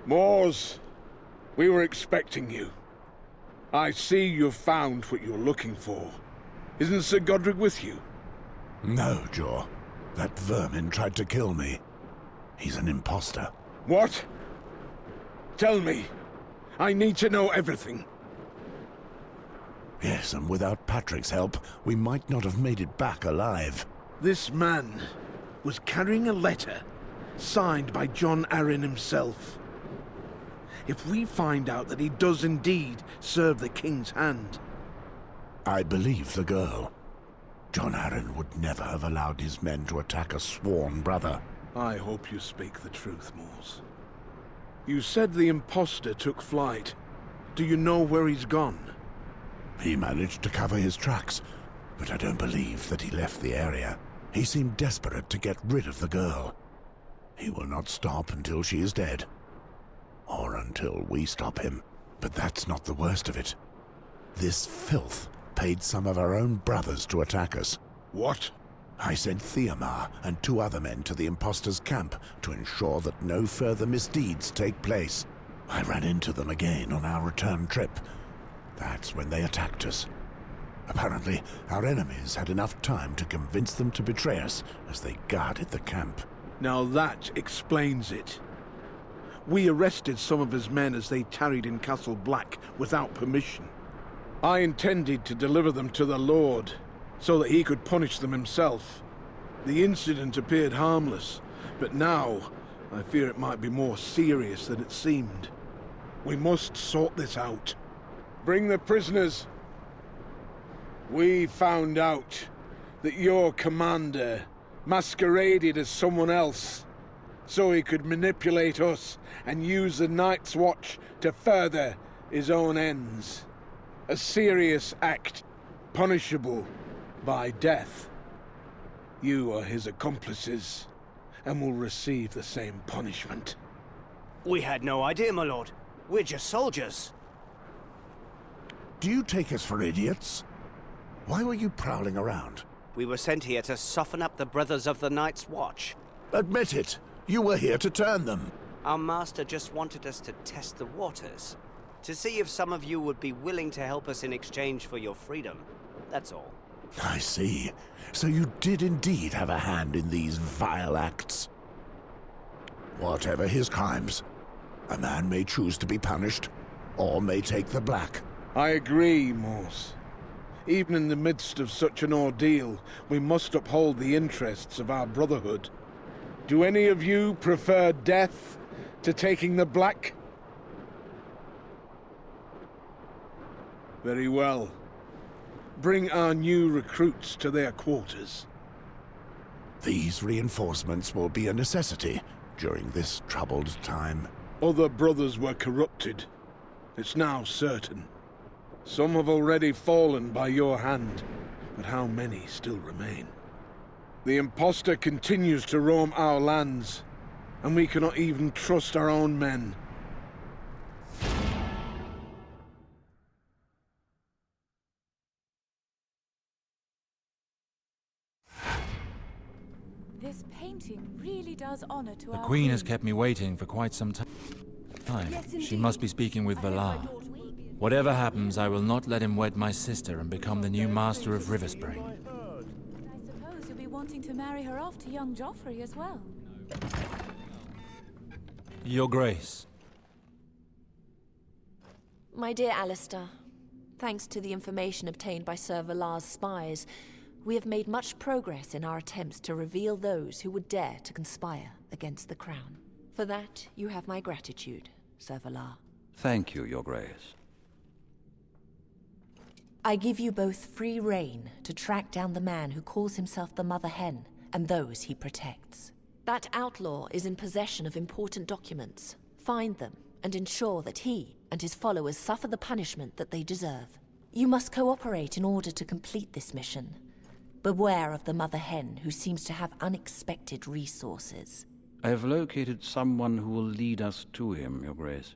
Moors, we were expecting you. I see you've found what you're looking for. Isn't Sir Godric with you? No, Joer. That vermin tried to kill me. He's an imposter. What? Tell me. I need to know everything. Yes, and without Patrick's help, we might not have made it back alive. This man was carrying a letter signed by Jon Arryn himself. If we find out that he does indeed serve the King's hand... I believe the girl. Jon Arryn would never have allowed his men to attack a sworn brother. I hope you speak the truth, Moors. You said the imposter took flight. Do you know where he's gone? He managed to cover his tracks, but I don't believe that he left the area. He seemed desperate to get rid of the girl. He will not stop until she is dead. Or until we stop him. But that's not the worst of it. This filth paid some of our own brothers to attack us. What? I sent Theomar and 2 other men to the imposter's camp to ensure that no further misdeeds take place. I ran into them again on our return trip. That's when they attacked us. Apparently, our enemies had enough time to convince them to betray us as they guarded the camp. Now that explains it. We arrested some of his men as they tarried in Castle Black without permission. I intended to deliver them to the Lord, so that he could punish them himself. The incident appeared harmless, but now I fear it might be more serious than it seemed. We must sort this out. Bring the prisoners. We found out that your commander masqueraded as someone else, so he could manipulate us and use the Night's Watch to further his own ends. A serious act, punishable by death. You are his accomplices, and will receive the same punishment. We had no idea, my lord. We're just soldiers. Do you take us for idiots? Why were you prowling around? We were sent here to soften up the brothers of the Night's Watch. Admit it. You were here to turn them. Our master just wanted us to test the waters. To see if some of you would be willing to help us in exchange for your freedom. That's all. I see. So you did indeed have a hand in these vile acts. Whatever his crimes, a man may choose to be punished, or may take the black. I agree, Moors. Even in the midst of such an ordeal, we must uphold the interests of our brotherhood. Do any of you prefer death to taking the black? Very well. Bring our new recruits to their quarters. These reinforcements will be a necessity during this troubled time. Other brothers were corrupted. It's now certain. Some have already fallen by your hand, but how many still remain? The imposter continues to roam our lands, and we cannot even trust our own men. This painting really does honor to The our Queen has kept me waiting for quite some time. She must be speaking with Valar. Whatever happens, I will not let him wed my sister and become the new master of Riverspring. I suppose you'll be wanting to marry her off to young Joffrey as well. Your Grace. My dear Alistair, thanks to the information obtained by Sir Valar's spies, we have made much progress in our attempts to reveal those who would dare to conspire against the Crown. For that, you have my gratitude, Sir Valar. Thank you, Your Grace. I give you both free rein to track down the man who calls himself the Mother Hen and those he protects. That outlaw is in possession of important documents. Find them and ensure that he and his followers suffer the punishment that they deserve. You must cooperate in order to complete this mission. Beware of the Mother Hen, who seems to have unexpected resources. I have located someone who will lead us to him, Your Grace.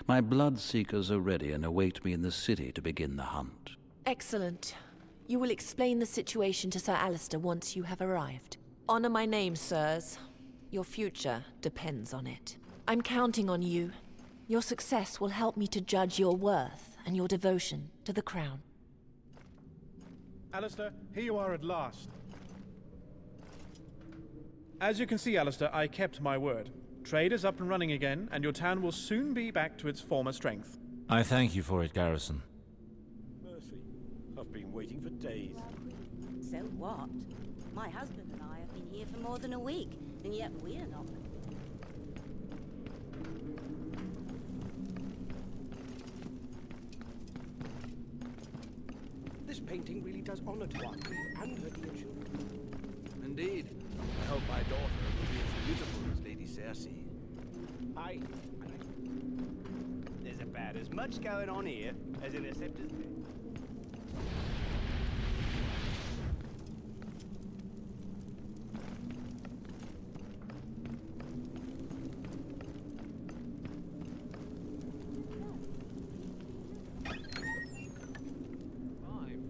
My blood-seekers are ready and await me in the city to begin the hunt. Excellent. You will explain the situation to Sir Alistair once you have arrived. Honor my name, sirs. Your future depends on it. I'm counting on you. Your success will help me to judge your worth and your devotion to the crown. Alistair, here you are at last. As you can see, Alistair, I kept my word. Trade is up and running again, and your town will soon be back to its former strength. I thank you for it, Garrison. Mercy, I've been waiting for days. So what? My husband and I have been here for more than a week, and yet we're not. This painting really does honor to our queen and her dear children. Indeed. I hope my daughter will be as beautiful as Lady Cersei. There's about as much going on here as in a scepter's bed.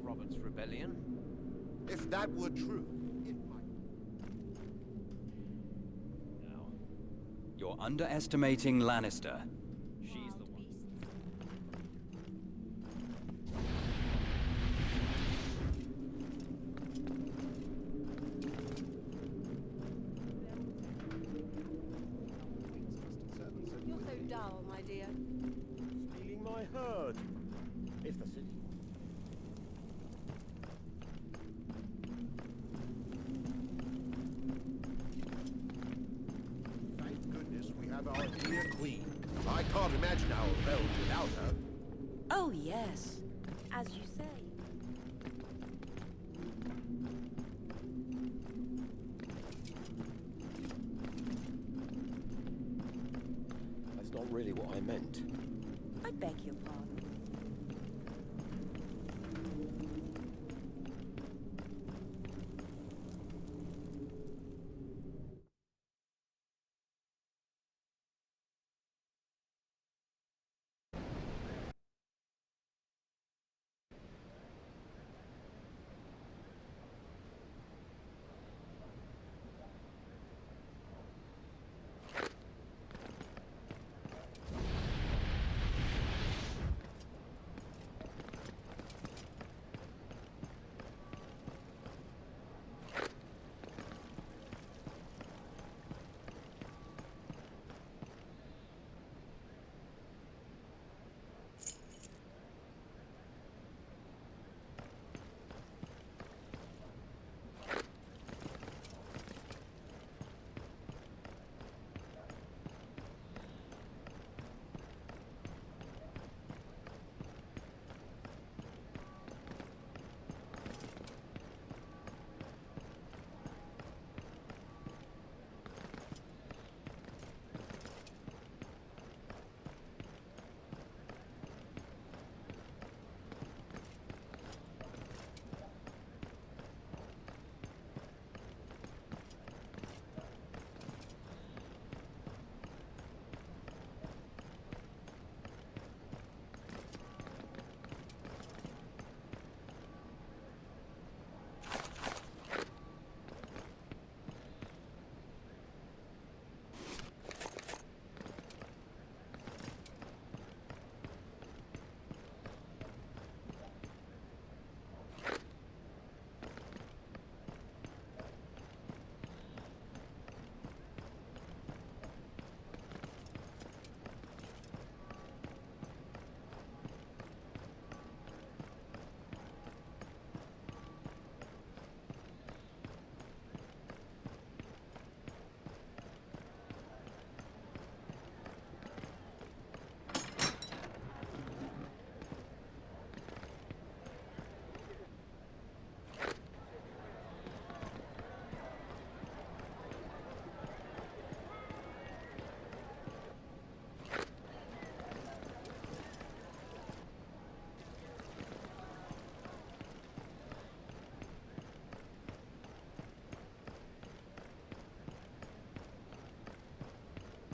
Robert's rebellion. If that were true, it might... No. You're underestimating Lannister. She's the one. You're so dull, my dear. Stealing my herd. If the city... Thank goodness we have our dear queen. I can't imagine our realm without her. Oh, yes. As you say. That's not really what I meant. I beg your pardon.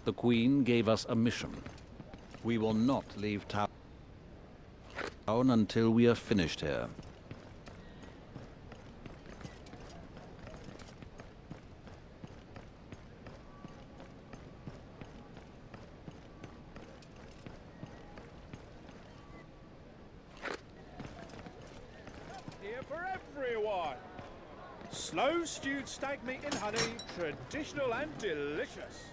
The Queen gave us a mission. We will not leave town until we are finished here. Slow stewed stag meat in honey, traditional and delicious.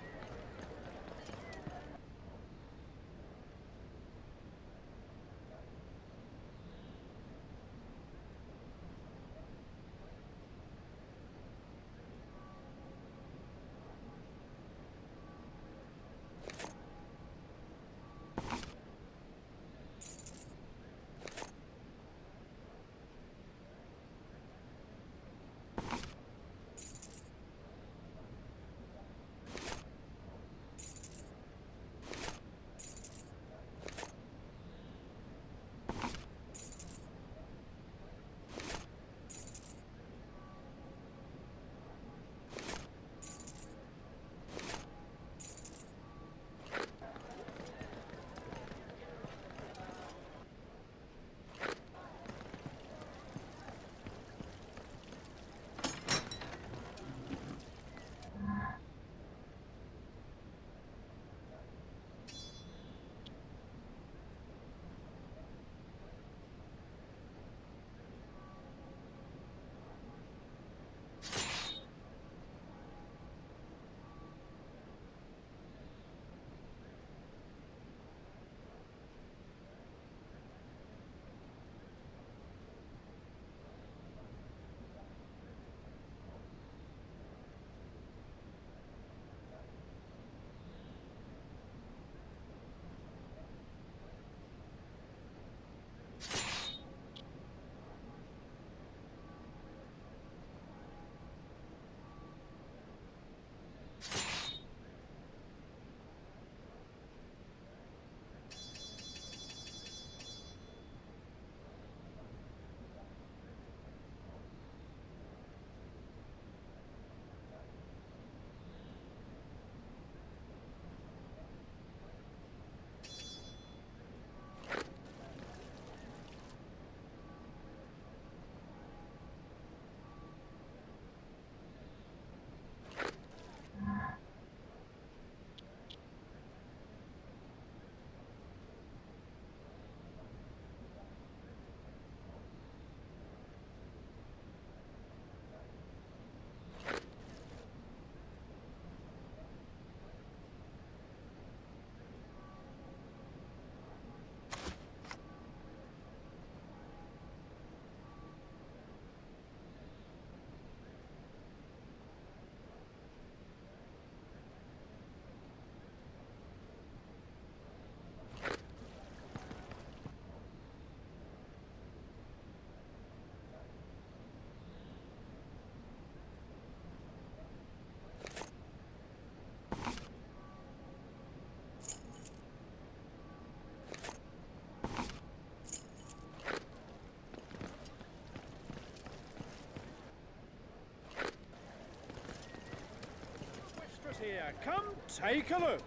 Here, come take a look.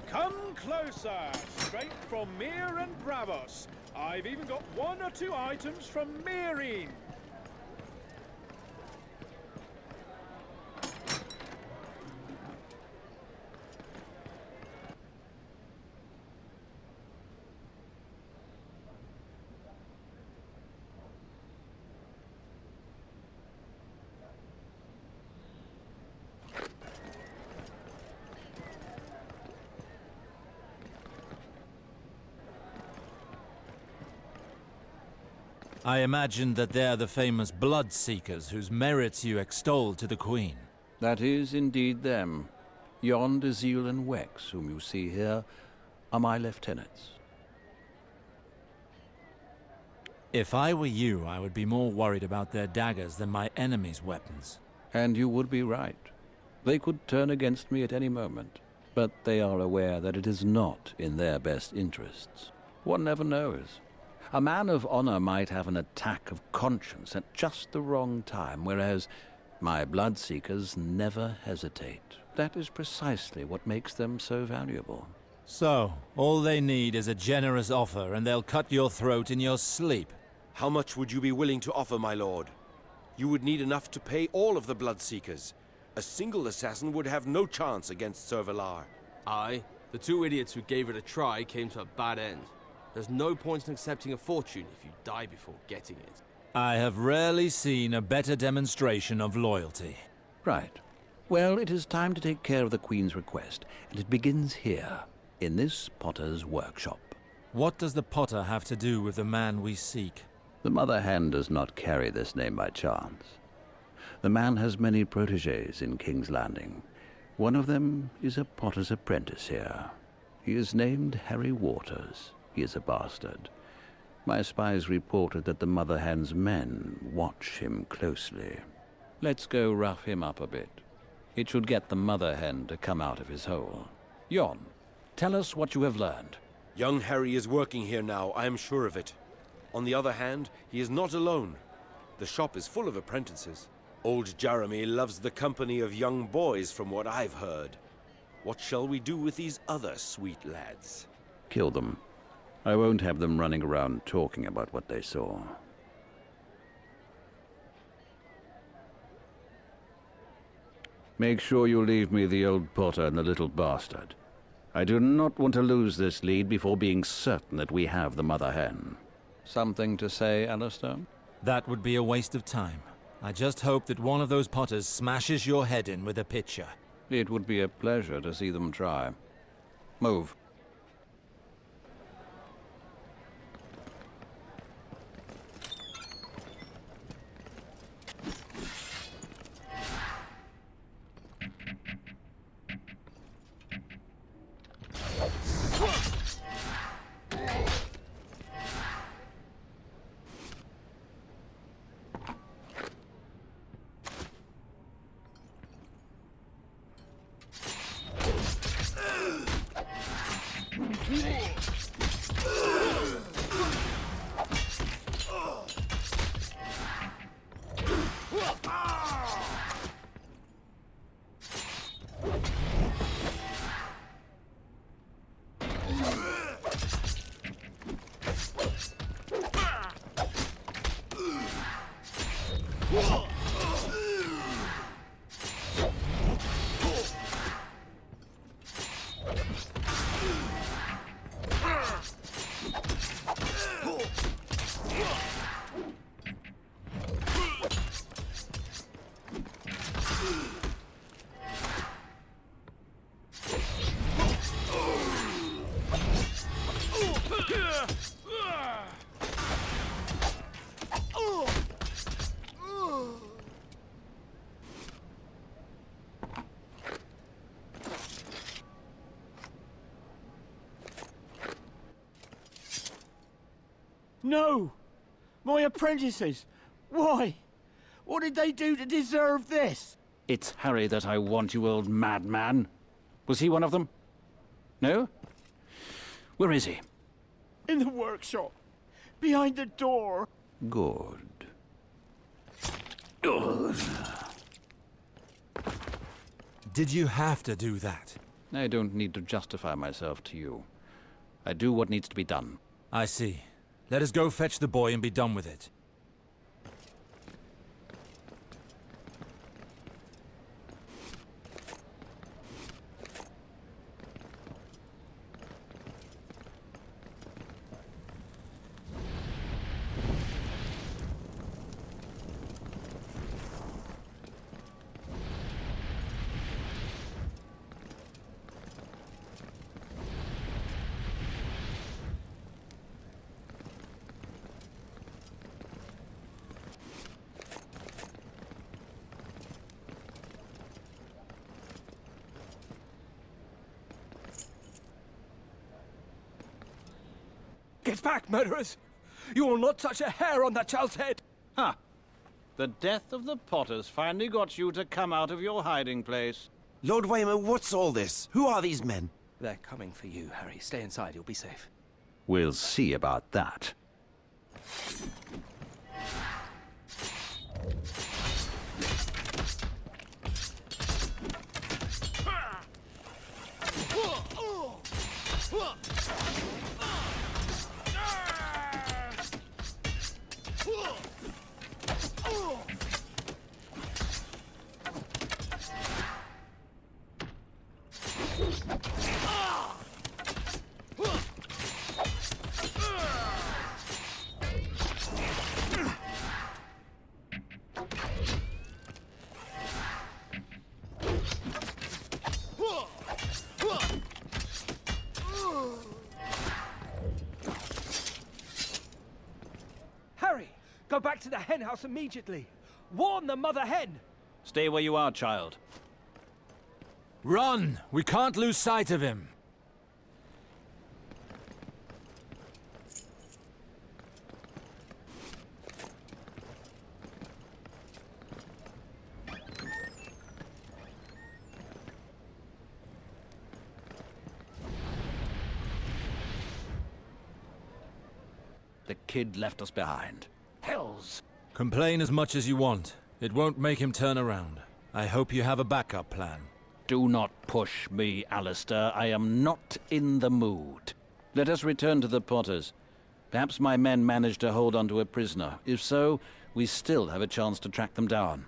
Come closer, straight from Mir and Bravos. I've even got 1 or 2 items from Meereen. I imagine that they're the famous blood-seekers whose merits you extol to the Queen. That is indeed them. Yonder Zeal and Wex, whom you see here, are my lieutenants. If I were you, I would be more worried about their daggers than my enemies' weapons. And you would be right. They could turn against me at any moment, but they are aware that it is not in their best interests. One never knows. A man of honor might have an attack of conscience at just the wrong time, whereas my bloodseekers never hesitate. That is precisely what makes them so valuable. So, all they need is a generous offer, and they'll cut your throat in your sleep. How much would you be willing to offer, my lord? You would need enough to pay all of the Bloodseekers. A single assassin would have no chance against Ser Villar. Aye, the two idiots who gave it a try came to a bad end. There's no point in accepting a fortune if you die before getting it. I have rarely seen a better demonstration of loyalty. Right. Well, it is time to take care of the Queen's request, and it begins here, in this potter's workshop. What does the potter have to do with the man we seek? The Mother Hen does not carry this name by chance. The man has many protégés in King's Landing. One of them is a potter's apprentice here. He is named Harry Waters. He is a bastard. My spies reported that the Mother Hen's men watch him closely. Let's go rough him up a bit. It should get the Mother Hen to come out of his hole. Jon, tell us what you have learned. Young Harry is working here now, I am sure of it. On the other hand, he is not alone. The shop is full of apprentices. Old Jeremy loves the company of young boys, from what I've heard. What shall we do with these other sweet lads? Kill them. I won't have them running around talking about what they saw. Make sure you leave me the old potter and the little bastard. I do not want to lose this lead before being certain that we have the Mother Hen. Something to say, Alistair? That would be a waste of time. I just hope that one of those potters smashes your head in with a pitcher. It would be a pleasure to see them try. Move. No! My apprentices! Why? What did they do to deserve this? It's Harry that I want, you old madman. Was he one of them? No? Where is he? In the workshop. Behind the door. Good. Did you have to do that? I don't need to justify myself to you. I do what needs to be done. I see. Let us go fetch the boy and be done with it. Get back, murderers! You will not touch a hair on that child's head! Ha! The death of the Potters finally got you to come out of your hiding place. Lord Waymer, what's all this? Who are these men? They're coming for you, Harry. Stay inside, you'll be safe. We'll see about that. Harry, go back to the henhouse immediately. Warn the mother hen. Stay where you are, child. Run! We can't lose sight of him. The kid left us behind. Hells! Complain as much as you want. It won't make him turn around. I hope you have a backup plan. Do not push me, Alistair. I am not in the mood. Let us return to the Potters. Perhaps my men managed to hold onto a prisoner. If so, we still have a chance to track them down.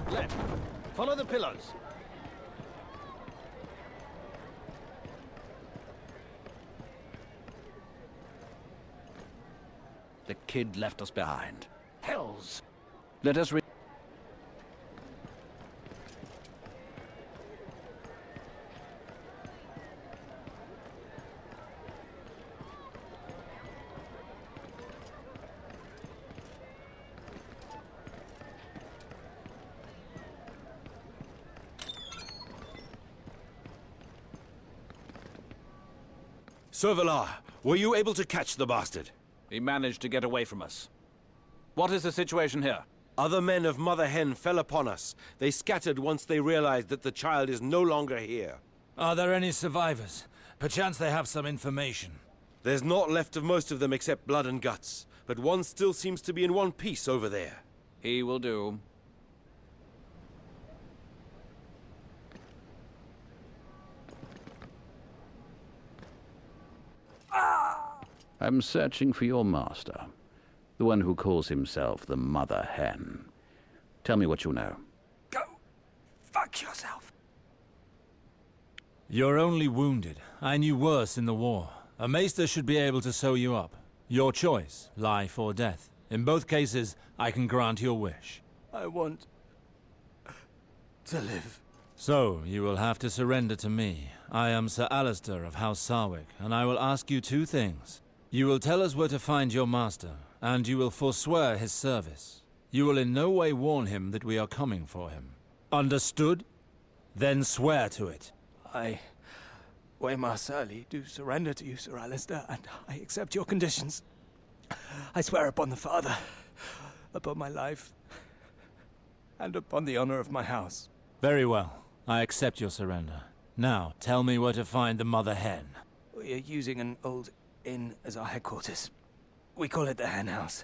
Left. Follow the pillars. The kid left us behind. Hells! Let us Sir Valar, were you able to catch the bastard? He managed to get away from us. What is the situation here? Other men of Mother Hen fell upon us. They scattered once they realized that the child is no longer here. Are there any survivors? Perchance they have some information. There's naught left of most of them except blood and guts, but one still seems to be in one piece over there. He will do. I'm searching for your master, the one who calls himself the Mother Hen. Tell me what you know. Go fuck yourself. You're only wounded. I knew worse in the war. A maester should be able to sew you up. Your choice, life or death. In both cases, I can grant your wish. I want to live. So, you will have to surrender to me. I am Sir Alistair of House Sarwick, and I will ask you two things. You will tell us where to find your master, and you will forswear his service. You will in no way warn him that we are coming for him. Understood? Then swear to it. I, Waymar Surly, do surrender to you, Sir Alistair, and I accept your conditions. I swear upon the Father, upon my life, and upon the honor of my house. Very well. I accept your surrender. Now, tell me where to find the Mother Hen. We are using an old inn as our headquarters. We call it the henhouse.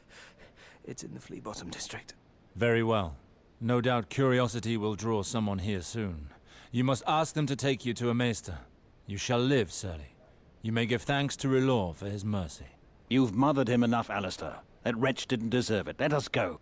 It's in the Flea Bottom district. Very well. No doubt curiosity will draw someone here soon. You must ask them to take you to a maester. You shall live, Surly. You may give thanks to R'hllor for his mercy. You've mothered him enough, Alistair. That wretch didn't deserve it. Let us go.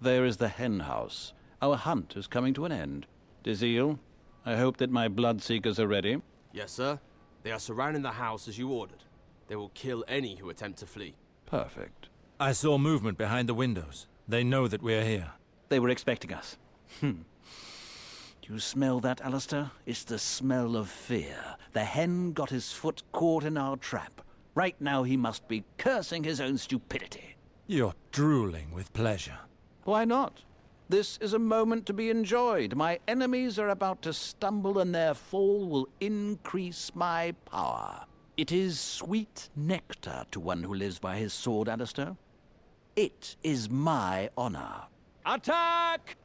There is the henhouse. Our hunt is coming to an end. Dizil, I hope that my bloodseekers are ready. Yes, sir. They are surrounding the house as you ordered. They will kill any who attempt to flee. Perfect. I saw movement behind the windows. They know that we're here. They were expecting us. Do you smell that, Alistair? It's the smell of fear. The hen got his foot caught in our trap. Right now he must be cursing his own stupidity. You're drooling with pleasure. Why not? This is a moment to be enjoyed. My enemies are about to stumble, and their fall will increase my power. It is sweet nectar to one who lives by his sword, Alistair. It is my honor. Attack!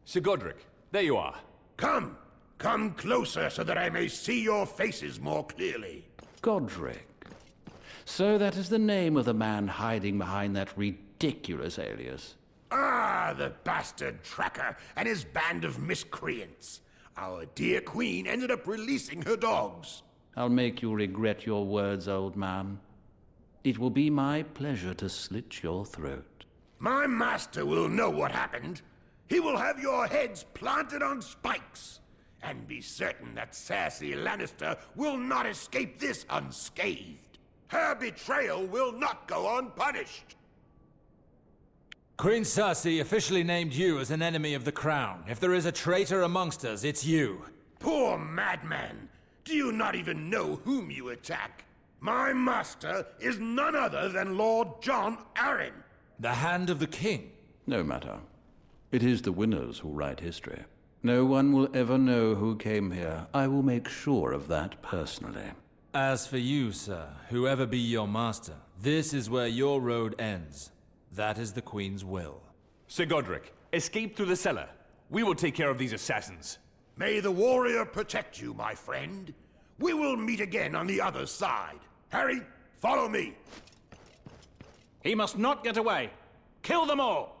Sir Godric, there you are. Come! Come closer so that I may see your faces more clearly. Godric. So that is the name of the man hiding behind that ridiculous alias. Ah, the bastard tracker and his band of miscreants. Our dear queen ended up releasing her dogs. I'll make you regret your words, old man. It will be my pleasure to slit your throat. My master will know what happened. He will have your heads planted on spikes. And be certain that Cersei Lannister will not escape this unscathed. Her betrayal will not go unpunished. Queen Cersei officially named you as an enemy of the crown. If there is a traitor amongst us, it's you. Poor madman. Do you not even know whom you attack? My master is none other than Lord John Arryn. The Hand of the King? No matter. It is the winners who write history. No one will ever know who came here. I will make sure of that personally. As for you, sir, whoever be your master, this is where your road ends. That is the Queen's will. Sir Godric, escape through the cellar. We will take care of these assassins. May the warrior protect you, my friend. We will meet again on the other side. Harry, follow me. He must not get away. Kill them all!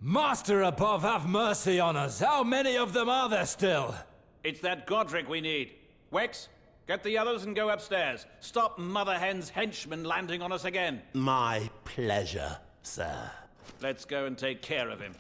Master above, have mercy on us. How many of them are there still? It's that Godric we need. Wex, get the others and go upstairs. Stop Mother Hen's henchmen landing on us again. My pleasure, sir. Let's go and take care of him.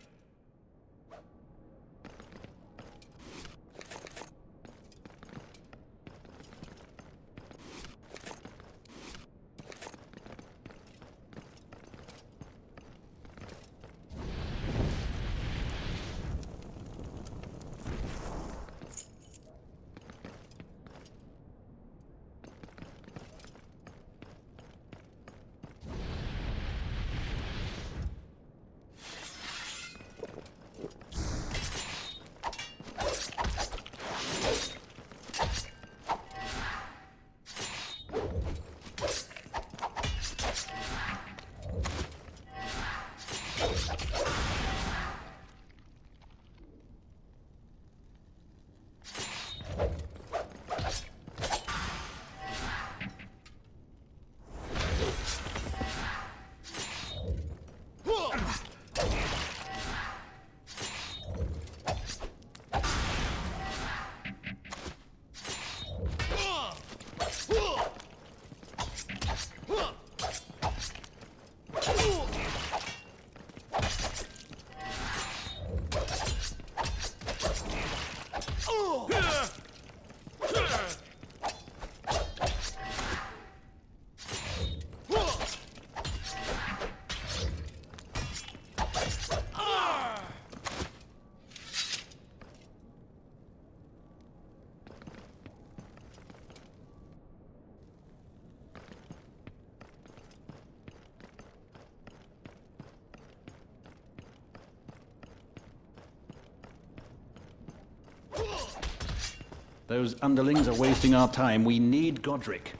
Those underlings are wasting our time. We need Godric.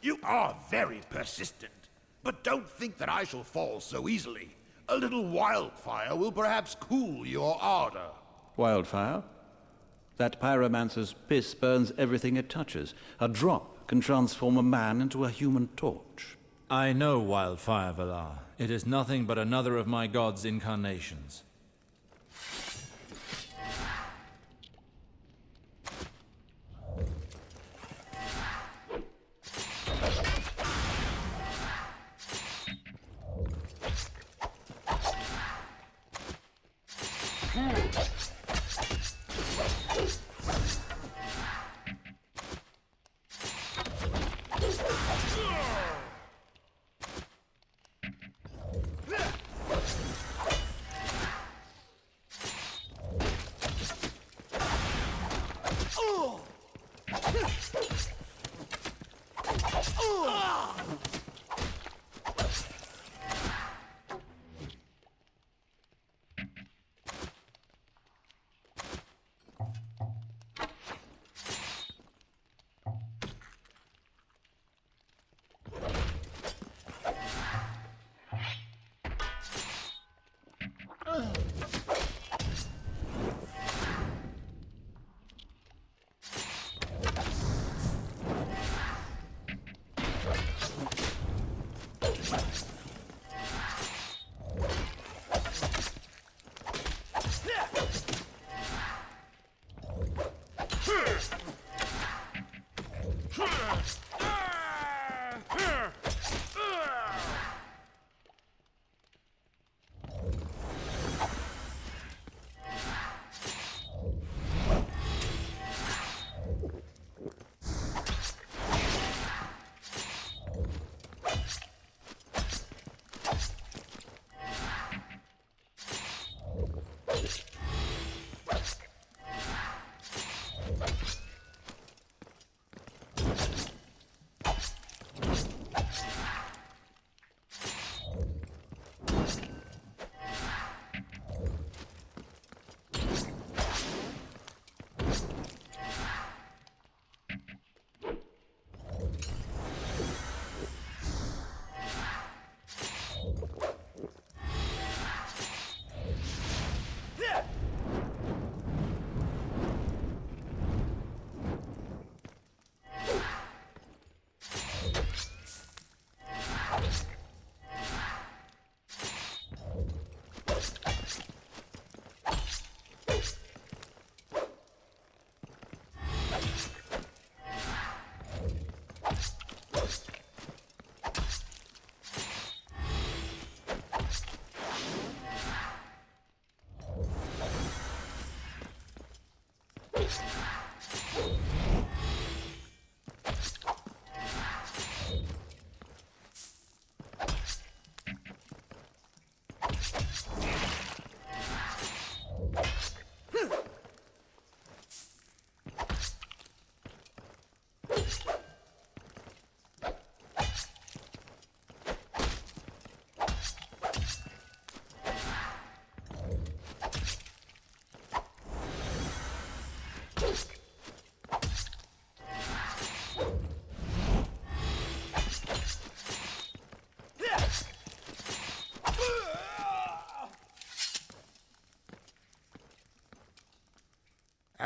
You are very persistent, but don't think that I shall fall so easily. A little wildfire will perhaps cool your ardor. Wildfire? That pyromancer's piss burns everything it touches. A drop can transform a man into a human torch. I know wildfire, Valar. It is nothing but another of my god's incarnations.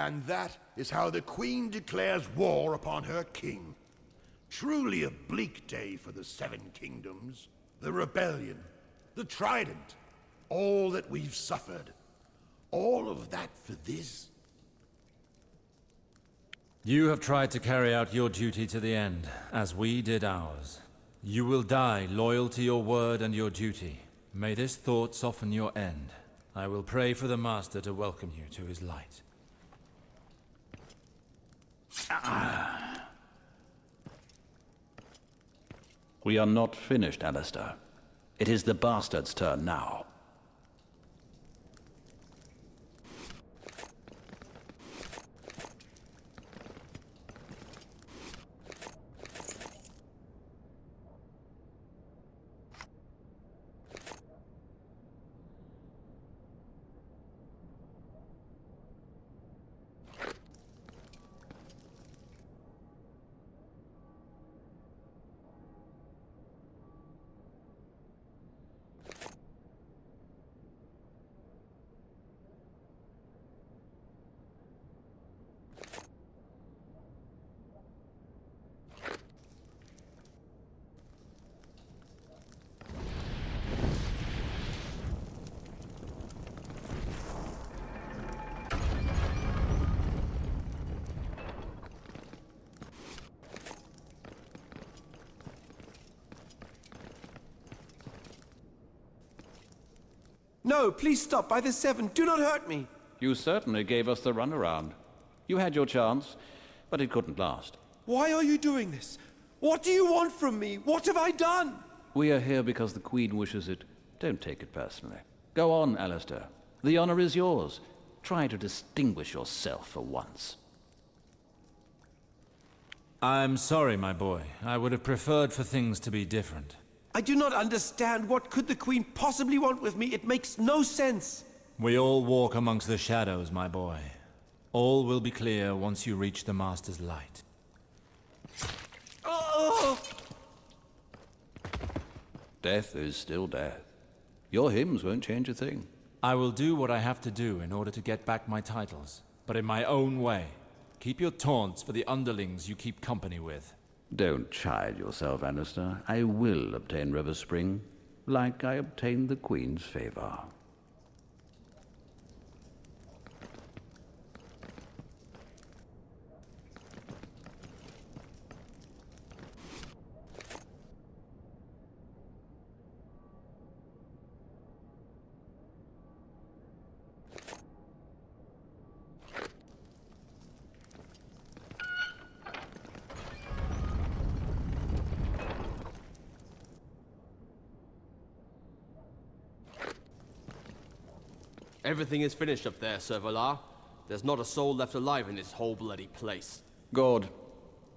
And that is how the Queen declares war upon her king. Truly a bleak day for the Seven Kingdoms. The rebellion, the Trident, all that we've suffered. All of that for this? You have tried to carry out your duty to the end, as we did ours. You will die loyal to your word and your duty. May this thought soften your end. I will pray for the Master to welcome you to his light. We are not finished, Alistair. It is the bastard's turn now. No, please stop by the Seven. Do not hurt me. You certainly gave us the runaround. You had your chance, but it couldn't last. Why are you doing this? What do you want from me? What have I done? We are here because the Queen wishes it. Don't take it personally. Go on, Alistair. The honor is yours. Try to distinguish yourself for once. I'm sorry, my boy. I would have preferred for things to be different. I do not understand. What could the Queen possibly want with me? It makes no sense. We all walk amongst the shadows, my boy. All will be clear once you reach the Master's light. Oh! Death is still death. Your hymns won't change a thing. I will do what I have to do in order to get back my titles, but in my own way. Keep your taunts for the underlings you keep company with. Don't chide yourself, Lannister. I will obtain River Spring, like I obtained the Queen's favor. Everything is finished up there, Sir Valar. There's not a soul left alive in this whole bloody place. Good.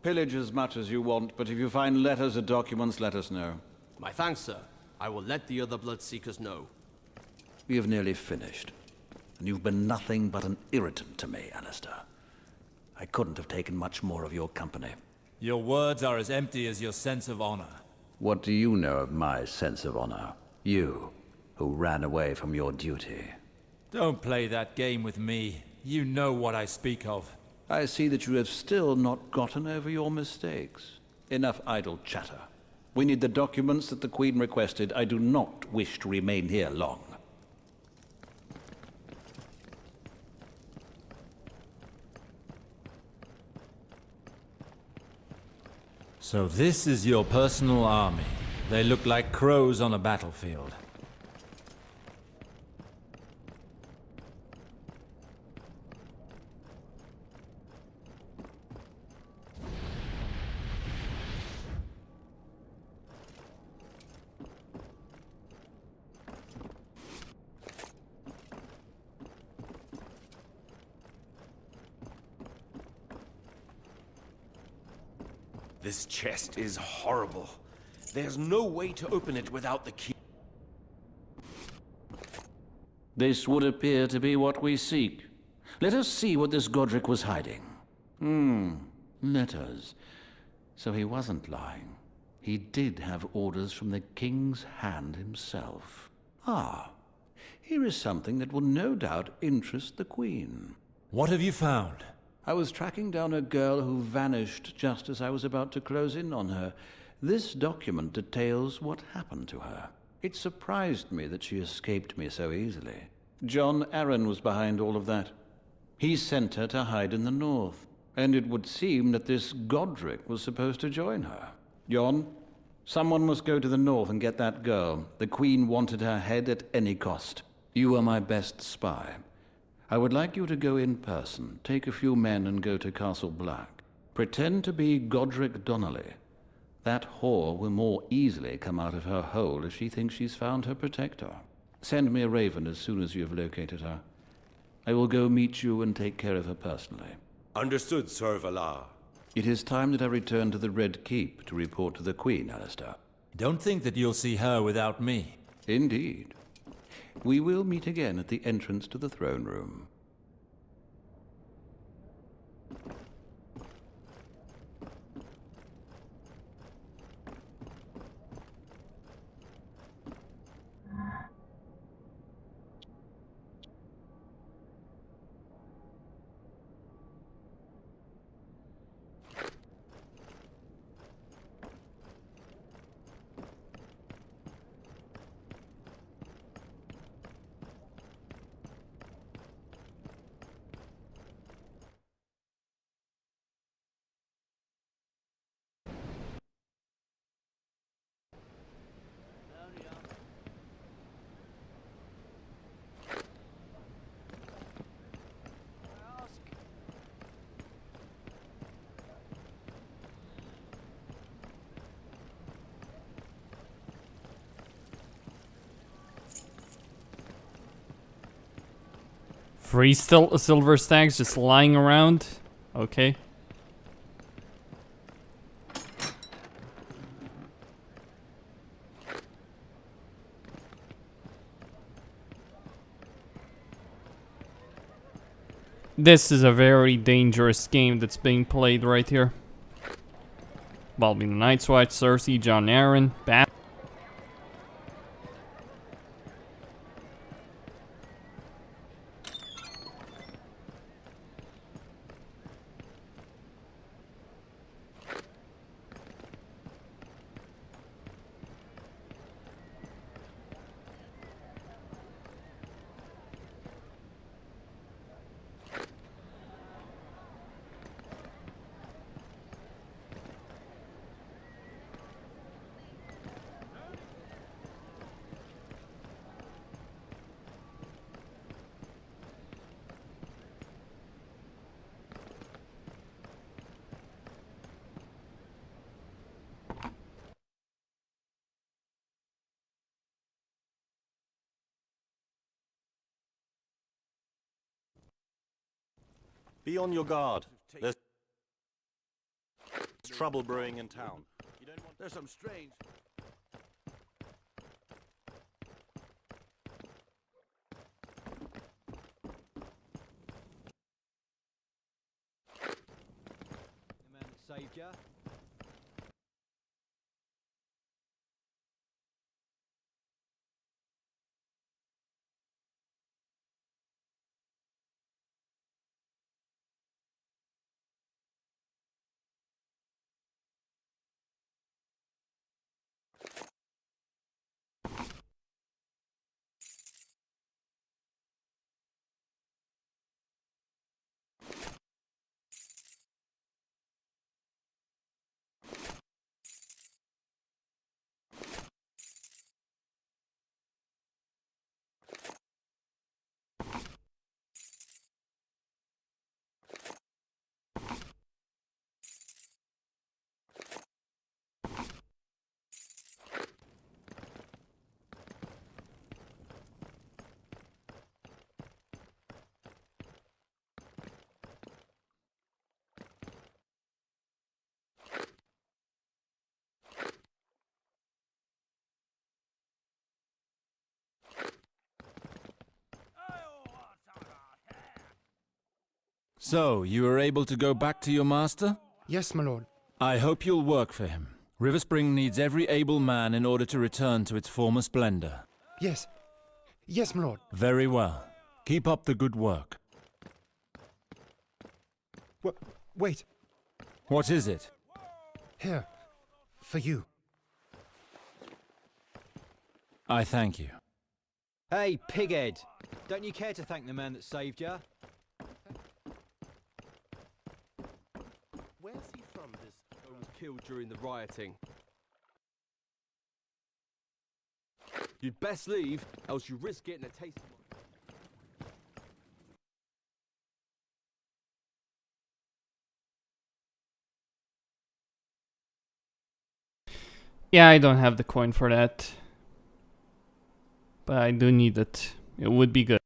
Pillage as much as you want, but if you find letters or documents, let us know. My thanks, sir. I will let the other Bloodseekers know. We have nearly finished, and you've been nothing but an irritant to me, Alistair. I couldn't have taken much more of your company. Your words are as empty as your sense of honor. What do you know of my sense of honor? You, who ran away from your duty. Don't play that game with me. You know what I speak of. I see that you have still not gotten over your mistakes. Enough idle chatter. We need the documents that the Queen requested. I do not wish to remain here long. So this is your personal army. They look like crows on a battlefield. This chest is horrible. There's no way to open it without the key. This would appear to be what we seek. Let us see what this Godric was hiding. Letters. So he wasn't lying. He did have orders from the King's Hand himself. Ah, here is something that will no doubt interest the Queen. What have you found? I was tracking down a girl who vanished just as I was about to close in on her. This document details what happened to her. It surprised me that she escaped me so easily. John Arryn was behind all of that. He sent her to hide in the north, and it would seem that this Godric was supposed to join her. Jon, someone must go to the north and get that girl. The Queen wanted her head at any cost. You are my best spy. I would like you to go in person, take a few men and go to Castle Black. Pretend to be Godric Donnelly. That whore will more easily come out of her hole if she thinks she's found her protector. Send me a raven as soon as you have located her. I will go meet you and take care of her personally. Understood, Sir Valar. It is time that I return to the Red Keep to report to the Queen, Alistair. Don't think that you'll see her without me. Indeed. We will meet again at the entrance to the throne room. Free silver stacks just lying around. Okay. This is a very dangerous game that's being played right here. Involving the Night's Watch, Cersei, Jon Arryn, Bat. Be on your guard. There's trouble brewing in town. There's some strange... The man that saved you. So, you were able to go back to your master? Yes, my lord. I hope you'll work for him. River Spring needs every able man in order to return to its former splendor. Yes. Yes, my lord. Very well. Keep up the good work. Wait. What is it? Here. For you. I thank you. Hey, pighead! Don't you care to thank the man that saved you? Where's he from, this who was killed during the rioting? You'd best leave, else you risk getting a taste of Yeah, I don't have the coin for that. But I do need it. It would be good.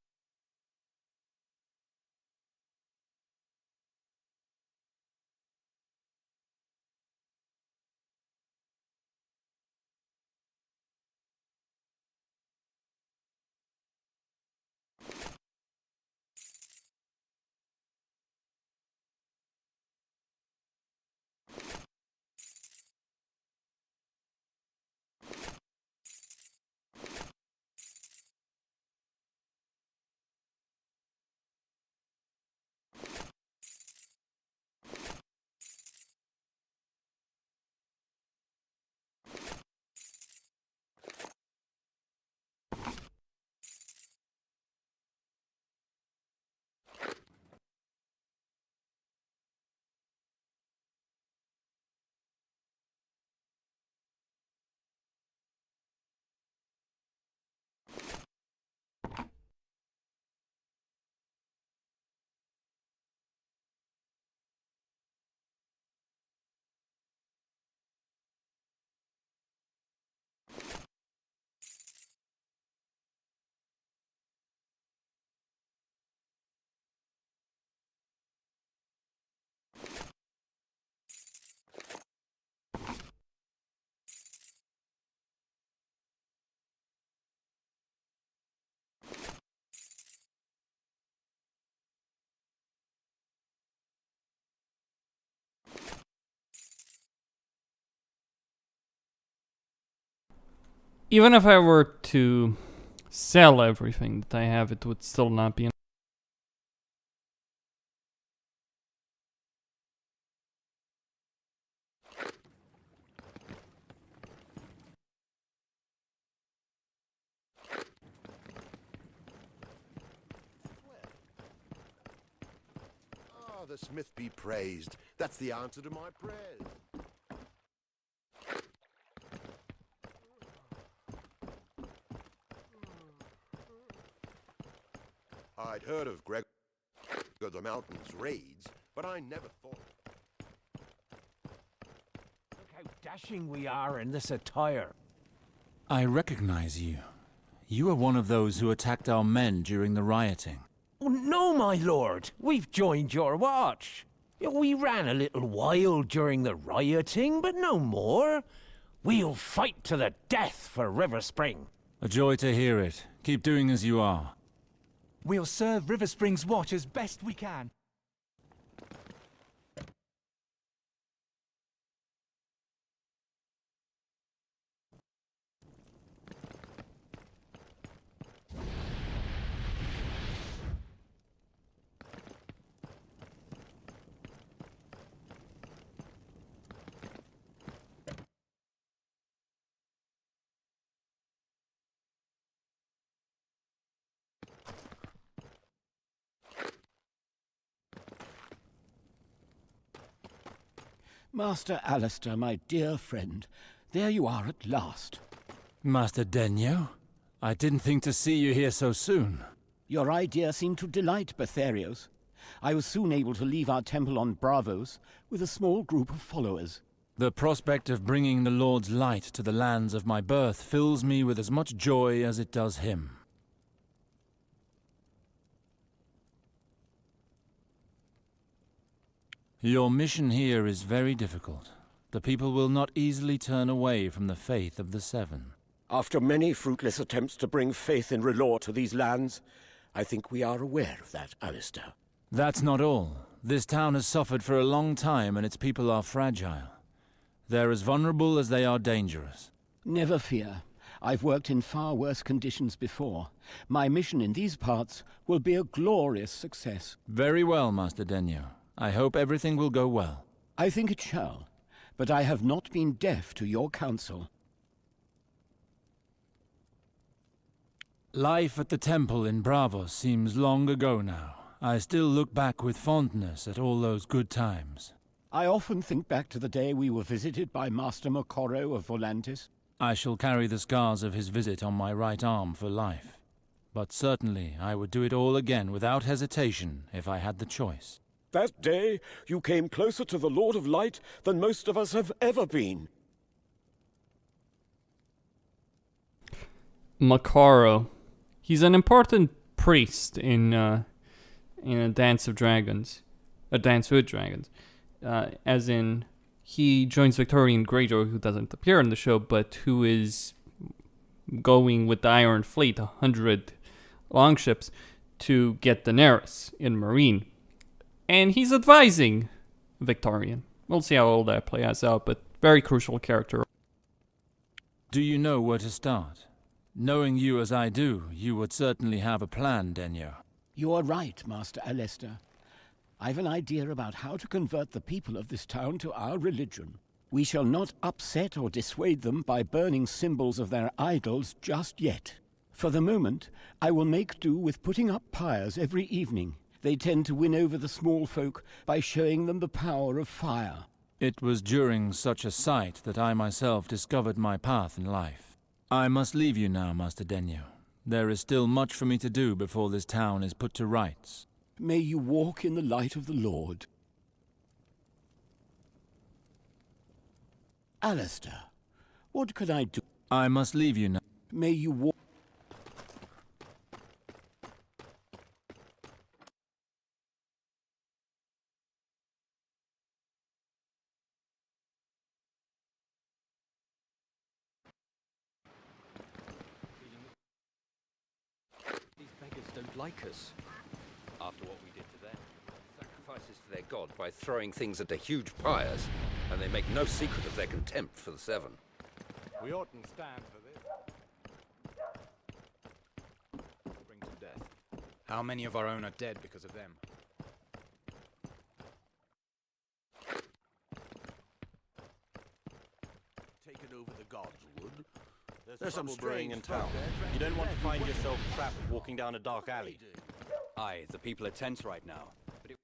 Even if I were to sell everything that I have, it would still not be enough. Ah, the smith be praised. That's the answer to my prayers. I'd heard of Gregor the Mountain's raids, but I never thought... Look how dashing we are in this attire. I recognize you. You are one of those who attacked our men during the rioting. Oh, no, my lord. We've joined your watch. We ran a little while during the rioting, but no more. We'll fight to the death for River Spring. A joy to hear it. Keep doing as you are. We'll serve River Spring's watch as best we can. Master Alistair, my dear friend, there you are at last. Master Denyo? I didn't think to see you here so soon. Your idea seemed to delight Betharios. I was soon able to leave our temple on Bravos with a small group of followers. The prospect of bringing the Lord's light to the lands of my birth fills me with as much joy as it does him. Your mission here is very difficult. The people will not easily turn away from the faith of the Seven. After many fruitless attempts to bring faith in R'hllor to these lands, I think we are aware of that, Alistair. That's not all. This town has suffered for a long time and its people are fragile. They're as vulnerable as they are dangerous. Never fear. I've worked in far worse conditions before. My mission in these parts will be a glorious success. Very well, Master Denyo. I hope everything will go well. I think it shall, but I have not been deaf to your counsel. Life at the temple in Bravos seems long ago now. I still look back with fondness at all those good times. I often think back to the day we were visited by Master Mokoro of Volantis. I shall carry the scars of his visit on my right arm for life. But certainly I would do it all again without hesitation if I had the choice. That day, you came closer to the Lord of Light than most of us have ever been. Makaro. He's an important priest in A Dance of Dragons. A Dance with Dragons. As in, he joins Victorian Greyjoy, who doesn't appear in the show, but who is going with the Iron Fleet, 100 longships, to get Daenerys in Marine. And he's advising Victorian. We'll see how all that plays out, but very crucial character. Do you know where to start? Knowing you as I do, you would certainly have a plan, Denyo. You are right, Master Alester. I've an idea about how to convert the people of this town to our religion. We shall not upset or dissuade them by burning symbols of their idols just yet. For the moment, I will make do with putting up pyres every evening. They tend to win over the small folk by showing them the power of fire. It was during such a sight that I myself discovered my path in life. I must leave you now, Master Denyo. There is still much for me to do before this town is put to rights. May you walk in the light of the Lord. Alistair, what can I do? I must leave you now. May you walk... These beggars don't like us. After what we did to them. Sacrifices to their god by throwing things into huge pyres, and they make no secret of their contempt for the Seven. We oughtn't stand for this. Bring to death. How many of our own are dead because of them? Taken over the gods would. There's some straying in town. You don't want to find yourself trapped walking down a dark alley. Aye, the people are tense right now. But it...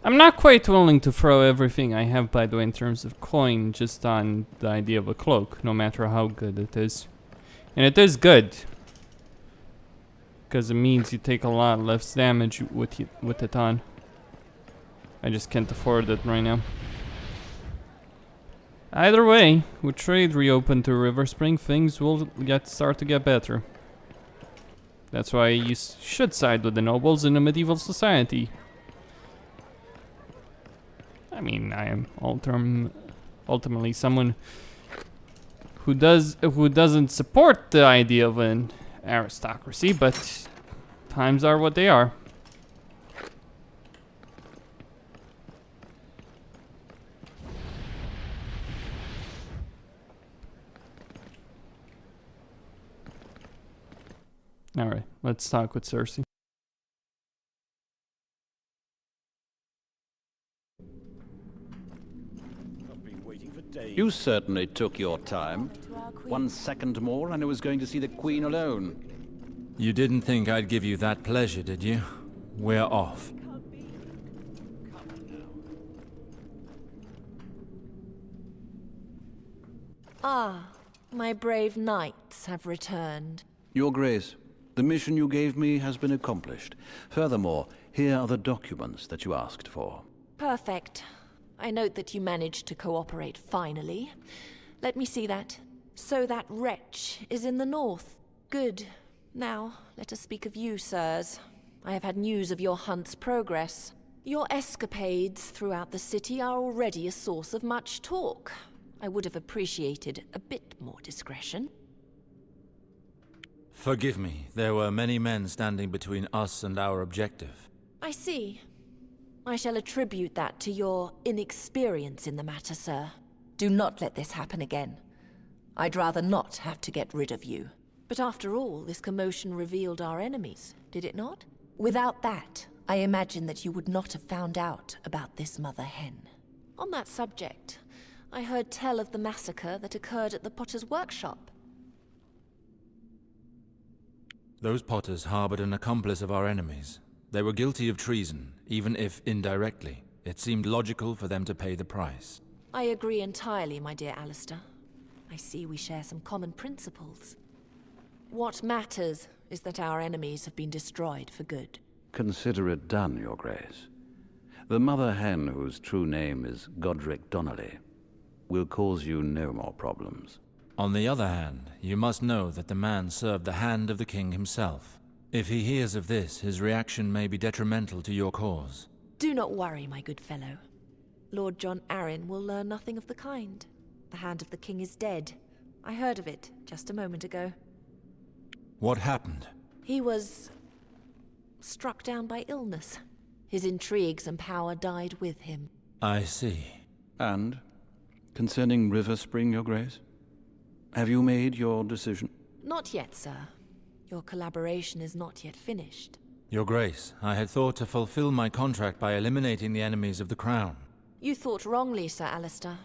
I'm not quite willing to throw everything I have, by the way, in terms of coin, just on the idea of a cloak, no matter how good it is. And it is good, because it means you take a lot less damage with it on. I just can't afford it right now. Either way, with trade reopened to River Spring, things will start to get better. That's why you should side with the nobles in a medieval society. I mean, I am ultimately someone who doesn't support the idea of an aristocracy, but times are what they are. All right, let's talk with Cersei. You certainly took your time. 1 second more and I was going to see the Queen alone. You didn't think I'd give you that pleasure, did you? We're off. Ah, my brave knights have returned. Your Grace, the mission you gave me has been accomplished. Furthermore, here are the documents that you asked for. Perfect. I note that you managed to cooperate finally. Let me see that. So that wretch is in the north. Good. Now, let us speak of you, sirs. I have had news of your hunt's progress. Your escapades throughout the city are already a source of much talk. I would have appreciated a bit more discretion. Forgive me, there were many men standing between us and our objective. I see. I shall attribute that to your inexperience in the matter, sir. Do not let this happen again. I'd rather not have to get rid of you. But after all, this commotion revealed our enemies, did it not? Without that, I imagine that you would not have found out about this mother hen. On that subject, I heard tell of the massacre that occurred at the potter's workshop. Those potters harbored an accomplice of our enemies. They were guilty of treason, even if indirectly. It seemed logical for them to pay the price. I agree entirely, my dear Alistair. I see we share some common principles. What matters is that our enemies have been destroyed for good. Consider it done, Your Grace. The mother hen, whose true name is Godric Donnelly, will cause you no more problems. On the other hand, you must know that the man served the hand of the king himself. If he hears of this, his reaction may be detrimental to your cause. Do not worry, my good fellow. Lord John Arryn will learn nothing of the kind. The hand of the king is dead. I heard of it just a moment ago. What happened? He was struck down by illness. His intrigues and power died with him. I see. And concerning River Spring, Your Grace? Have you made your decision? Not yet, sir. Your collaboration is not yet finished. Your Grace, I had thought to fulfill my contract by eliminating the enemies of the crown. You thought wrongly, Sir Alistair.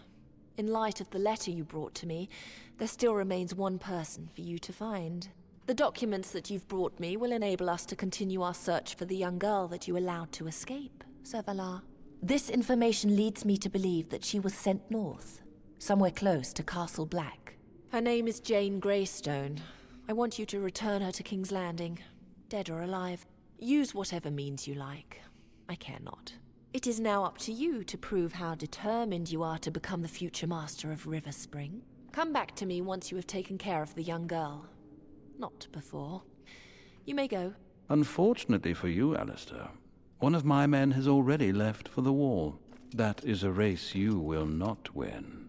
In light of the letter you brought to me, there still remains one person for you to find. The documents that you've brought me will enable us to continue our search for the young girl that you allowed to escape, Sir Valar. This information leads me to believe that she was sent north, somewhere close to Castle Black. Her name is Jane Greystone. I want you to return her to King's Landing, dead or alive. Use whatever means you like. I care not. It is now up to you to prove how determined you are to become the future master of River Spring. Come back to me once you have taken care of the young girl. Not before. You may go. Unfortunately for you, Alistair, one of my men has already left for the wall. That is a race you will not win.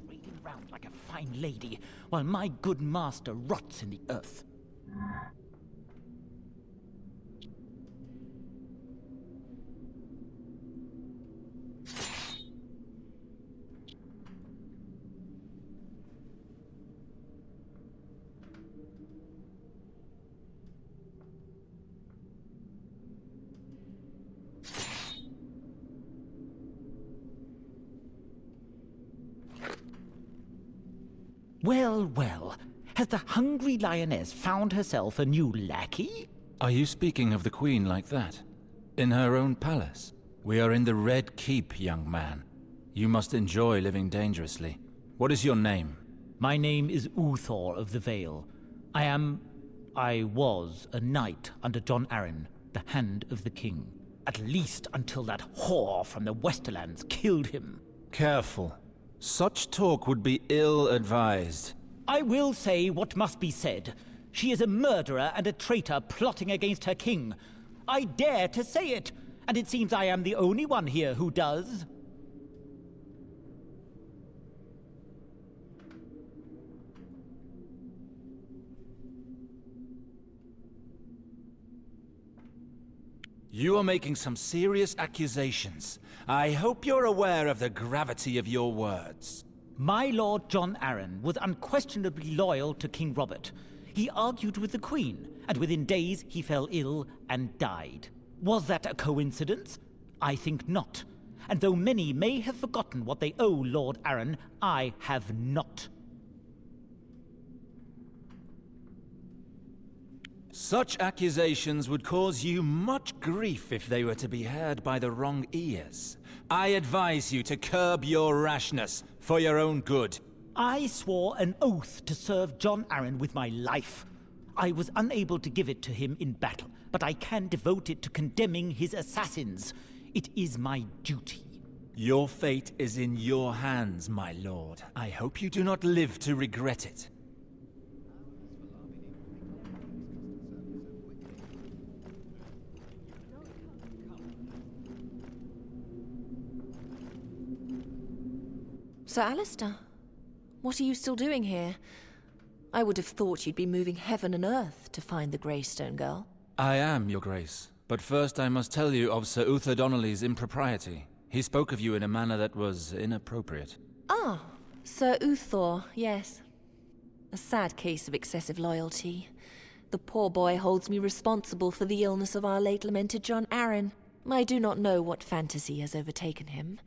Raiding round like a fine lady, while my good master rots in the earth. Well, well, has the hungry lioness found herself a new lackey? Are you speaking of the Queen like that? In her own palace? We are in the Red Keep, young man. You must enjoy living dangerously. What is your name? My name is Uthor of the Vale. I was a knight under John Arryn, the Hand of the King. At least until that whore from the Westerlands killed him. Careful. Such talk would be ill-advised. I will say what must be said. She is a murderer and a traitor plotting against her king. I dare to say it, and it seems I am the only one here who does. You are making some serious accusations. I hope you're aware of the gravity of your words. My lord John Arryn was unquestionably loyal to King Robert. He argued with the Queen, and within days he fell ill and died. Was that a coincidence? I think not. And though many may have forgotten what they owe Lord Arryn, I have not. Such accusations would cause you much grief if they were to be heard by the wrong ears. I advise you to curb your rashness for your own good. I swore an oath to serve John Arryn with my life. I was unable to give it to him in battle, but I can devote it to condemning his assassins. It is my duty. Your fate is in your hands, my lord. I hope you do not live to regret it. Sir Alistair, what are you still doing here? I would have thought you'd be moving heaven and earth to find the Greystone girl. I am, your grace. But first I must tell you of Sir Uther Donnelly's impropriety. He spoke of you in a manner that was inappropriate. Ah, Sir Uther, yes. A sad case of excessive loyalty. The poor boy holds me responsible for the illness of our late lamented John Arryn. I do not know what fantasy has overtaken him.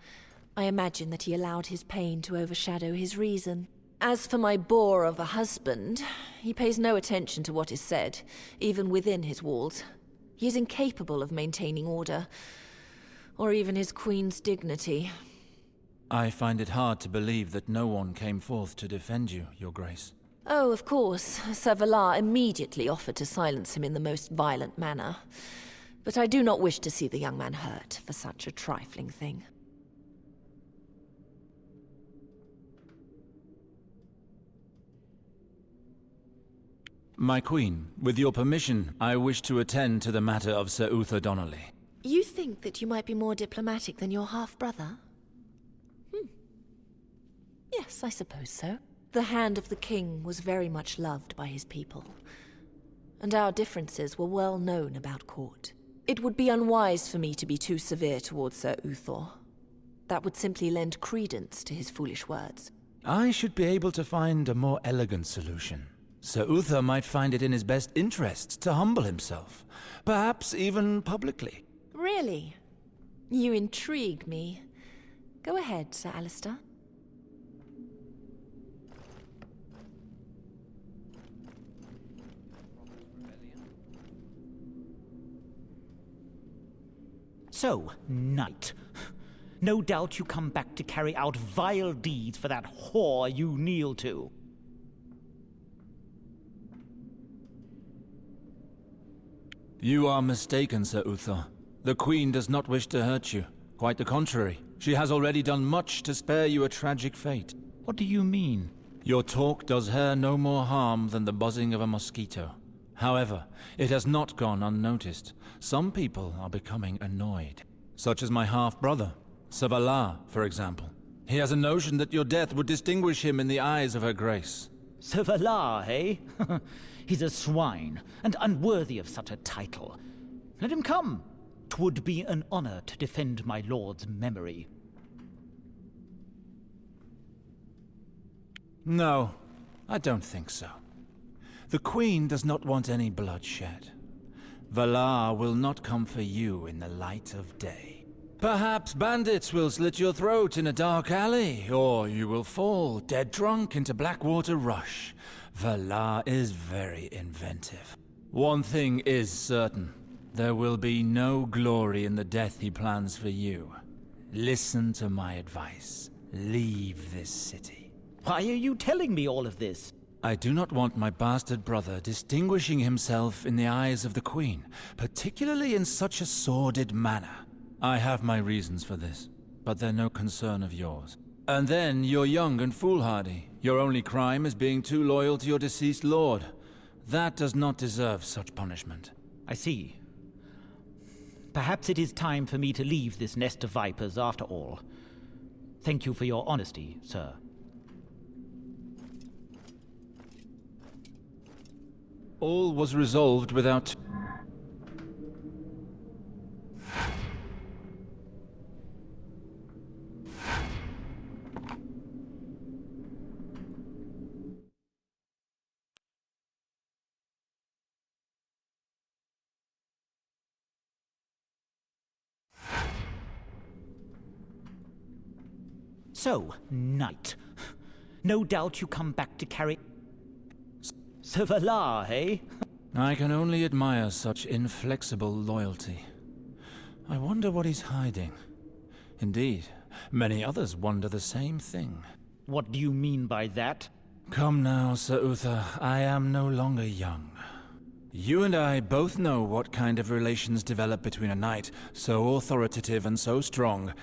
I imagine that he allowed his pain to overshadow his reason. As for my bore of a husband, he pays no attention to what is said, even within his walls. He is incapable of maintaining order, or even his queen's dignity. I find it hard to believe that no one came forth to defend you, your grace. Oh, of course, Sir Valar immediately offered to silence him in the most violent manner. But I do not wish to see the young man hurt for such a trifling thing. My queen, with your permission, I wish to attend to the matter of Sir Uther Donnelly. You think that you might be more diplomatic than your half-brother? Yes, I suppose so. The Hand of the King was very much loved by his people, and our differences were well known about court. It would be unwise for me to be too severe towards Sir Uther. That would simply lend credence to his foolish words. I should be able to find a more elegant solution. Sir Uther might find it in his best interests to humble himself, perhaps even publicly. Really? You intrigue me. Go ahead, Sir Alistair. So, knight. No doubt you come back to carry out vile deeds for that whore you kneel to. You are mistaken, Sir Uther. The Queen does not wish to hurt you. Quite the contrary. She has already done much to spare you a tragic fate. What do you mean? Your talk does her no more harm than the buzzing of a mosquito. However, it has not gone unnoticed. Some people are becoming annoyed. Such as my half-brother, Sir Valar, for example. He has a notion that your death would distinguish him in the eyes of her grace. Sir Valar, eh? He's a swine, and unworthy of such a title. Let him come. 'Twould be an honor to defend my lord's memory. No, I don't think so. The Queen does not want any bloodshed. Valar will not come for you in the light of day. Perhaps bandits will slit your throat in a dark alley, or you will fall dead drunk into Blackwater Rush. Valar is very inventive. One thing is certain. There will be no glory in the death he plans for you. Listen to my advice. Leave this city. Why are you telling me all of this? I do not want my bastard brother distinguishing himself in the eyes of the Queen, particularly in such a sordid manner. I have my reasons for this, but they're no concern of yours. And then you're young and foolhardy. Your only crime is being too loyal to your deceased lord. That does not deserve such punishment. I see. Perhaps it is time for me to leave this nest of vipers after all. Thank you for your honesty, sir. All was resolved without... So, knight. No doubt you come back to carry... Sir Valar, eh? I can only admire such inflexible loyalty. I wonder what he's hiding. Indeed, many others wonder the same thing. What do you mean by that? Come now, Sir Uther, I am no longer young. You and I both know what kind of relations develop between a knight so authoritative and so strong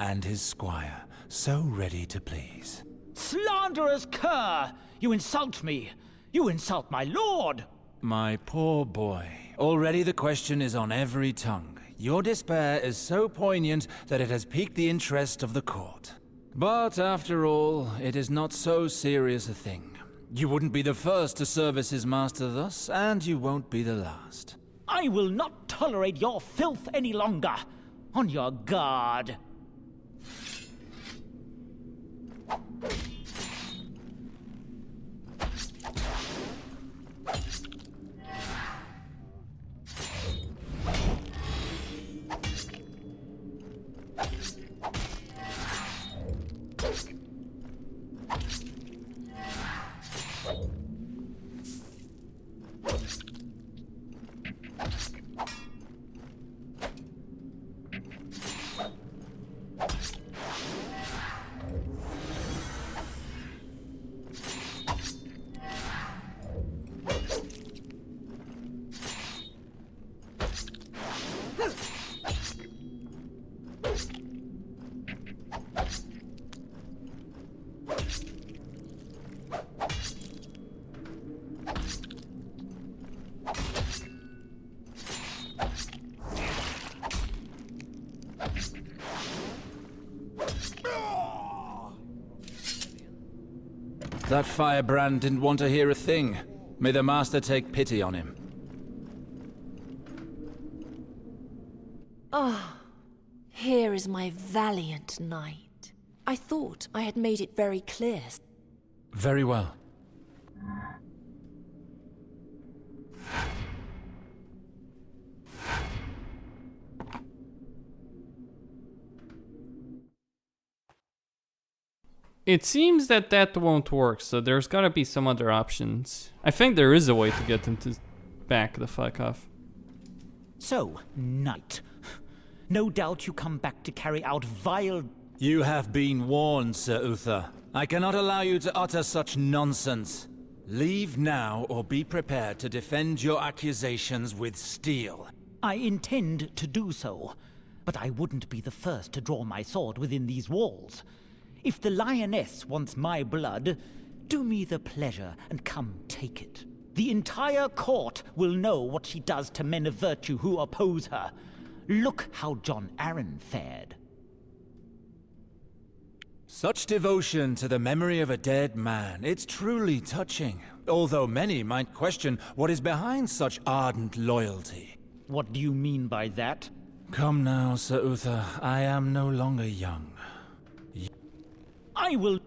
and his squire, so ready to please. Slanderous cur! You insult me! You insult my lord! My poor boy, already the question is on every tongue. Your despair is so poignant that it has piqued the interest of the court. But after all, it is not so serious a thing. You wouldn't be the first to service his master thus, and you won't be the last. I will not tolerate your filth any longer. On your guard. That firebrand didn't want to hear a thing. May the master take pity on him. Ah, here is my valiant knight. I thought I had made it very clear. Very well. It seems that that won't work, so there's gotta be some other options. I think there is a way to get them to back the fuck off. So, knight, no doubt you come back to carry out vile... You have been warned, Sir Uther. I cannot allow you to utter such nonsense. Leave now, or be prepared to defend your accusations with steel. I intend to do so, but I wouldn't be the first to draw my sword within these walls. If the lioness wants my blood, do me the pleasure and come take it. The entire court will know what she does to men of virtue who oppose her. Look how John Arryn fared. Such devotion to the memory of a dead man, it's truly touching. Although many might question what is behind such ardent loyalty. What do you mean by that? Come now, Sir Uther, I am no longer young. I will...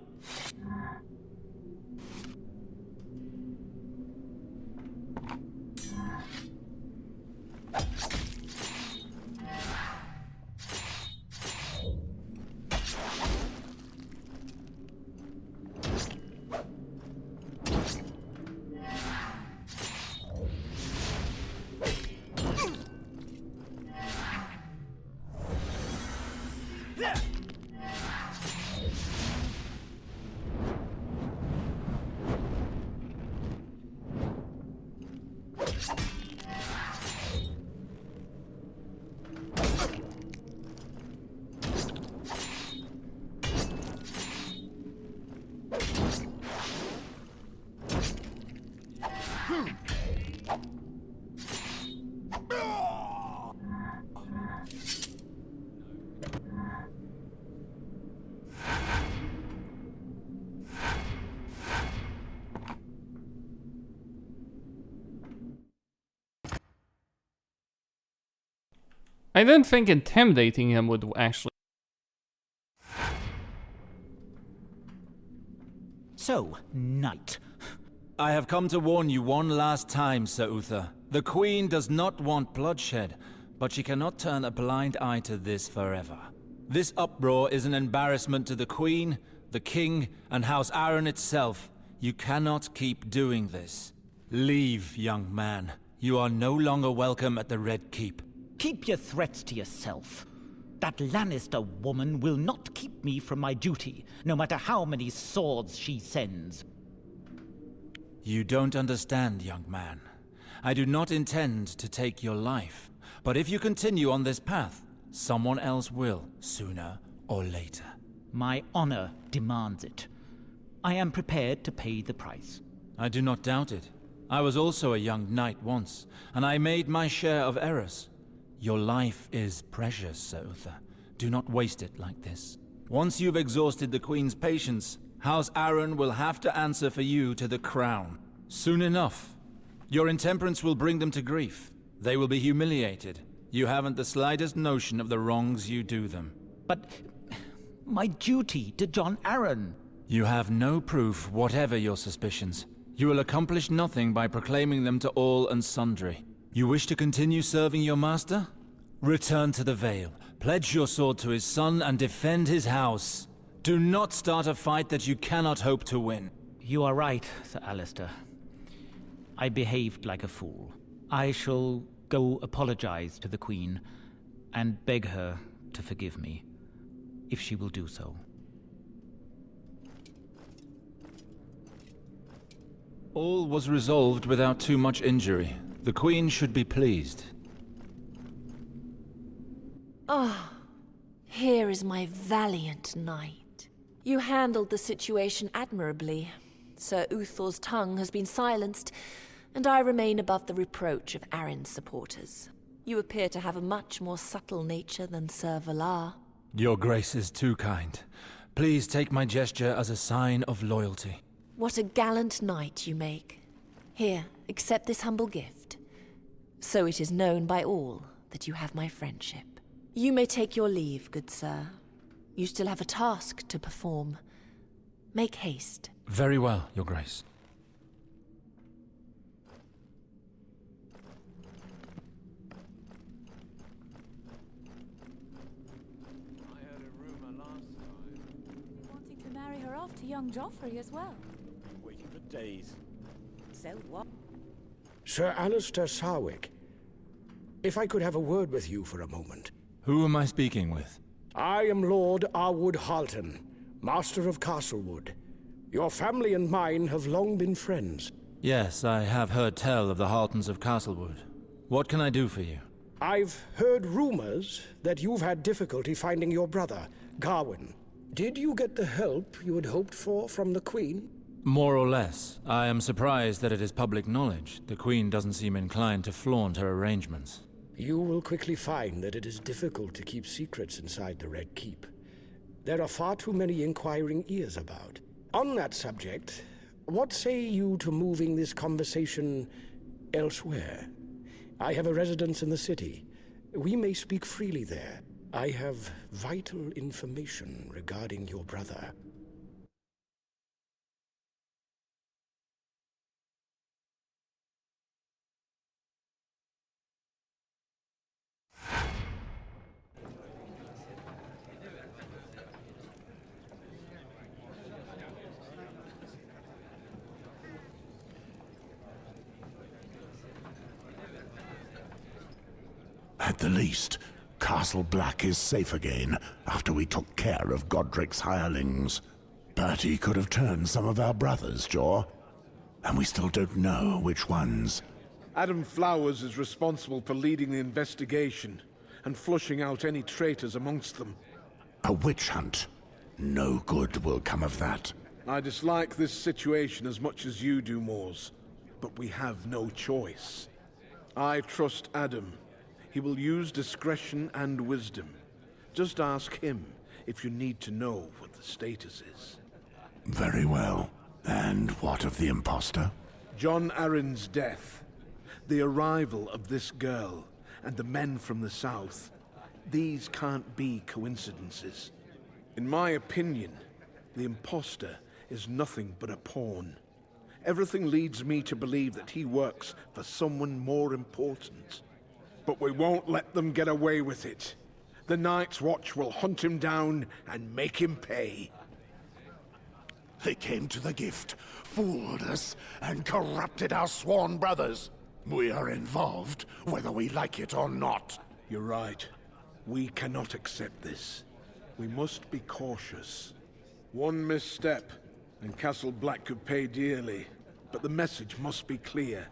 I didn't think intimidating him would actually... So, knight. I have come to warn you one last time, Sir Uther. The Queen does not want bloodshed, but she cannot turn a blind eye to this forever. This uproar is an embarrassment to the Queen, the King, and House Arryn itself. You cannot keep doing this. Leave, young man. You are no longer welcome at the Red Keep. Keep your threats to yourself. That Lannister woman will not keep me from my duty, no matter how many swords she sends. You don't understand, young man. I do not intend to take your life. But if you continue on this path, someone else will, sooner or later. My honor demands it. I am prepared to pay the price. I do not doubt it. I was also a young knight once, and I made my share of errors. Your life is precious, Sir Uther. Do not waste it like this. Once you've exhausted the Queen's patience, House Arryn will have to answer for you to the crown. Soon enough. Your intemperance will bring them to grief. They will be humiliated. You haven't the slightest notion of the wrongs you do them. But my duty to John Arryn. You have no proof, whatever your suspicions. You will accomplish nothing by proclaiming them to all and sundry. You wish to continue serving your master? Return to the Vale, pledge your sword to his son, and defend his house. Do not start a fight that you cannot hope to win. You are right, Sir Alistair. I behaved like a fool. I shall go apologize to the Queen and beg her to forgive me, if she will do so. All was resolved without too much injury. The Queen should be pleased. Ah, here is my valiant knight. You handled the situation admirably. Sir Uther's tongue has been silenced, and I remain above the reproach of Arryn's supporters. You appear to have a much more subtle nature than Sir Valar. Your Grace is too kind. Please take my gesture as a sign of loyalty. What a gallant knight you make. Here, accept this humble gift. So it is known by all that you have my friendship. You may take your leave, good sir. You still have a task to perform. Make haste. Very well, Your Grace. Wanting to marry her off to young Joffrey as well. Waiting for days. So what? Sir Alistair Sarwick, if I could have a word with you for a moment. Who am I speaking with? I am Lord Arwood Halton, Master of Castlewood. Your family and mine have long been friends. Yes, I have heard tell of the Haltons of Castlewood. What can I do for you? I've heard rumors that you've had difficulty finding your brother, Gawain. Did you get the help you had hoped for from the Queen? More or less. I am surprised that it is public knowledge. The Queen doesn't seem inclined to flaunt her arrangements. You will quickly find that it is difficult to keep secrets inside the Red Keep. There are far too many inquiring ears about. On that subject, what say you to moving this conversation elsewhere? I have a residence in the city. We may speak freely there. I have vital information regarding your brother. At the least, Castle Black is safe again after we took care of Godric's hirelings. But he could have turned some of our brothers, Joer. And we still don't know which ones. Adam Flowers is responsible for leading the investigation and flushing out any traitors amongst them. A witch hunt. No good will come of that. I dislike this situation as much as you do, Moors, but we have no choice. I trust Adam. He will use discretion and wisdom. Just ask him if you need to know what the status is. Very well. And what of the imposter? John Arryn's death, the arrival of this girl, and the men from the south. These can't be coincidences. In my opinion, the imposter is nothing but a pawn. Everything leads me to believe that he works for someone more important. But we won't let them get away with it. The Night's Watch will hunt him down and make him pay. They came to the gift, fooled us, and corrupted our sworn brothers. We are involved, whether we like it or not. You're right. We cannot accept this. We must be cautious. One misstep, and Castle Black could pay dearly. But the message must be clear.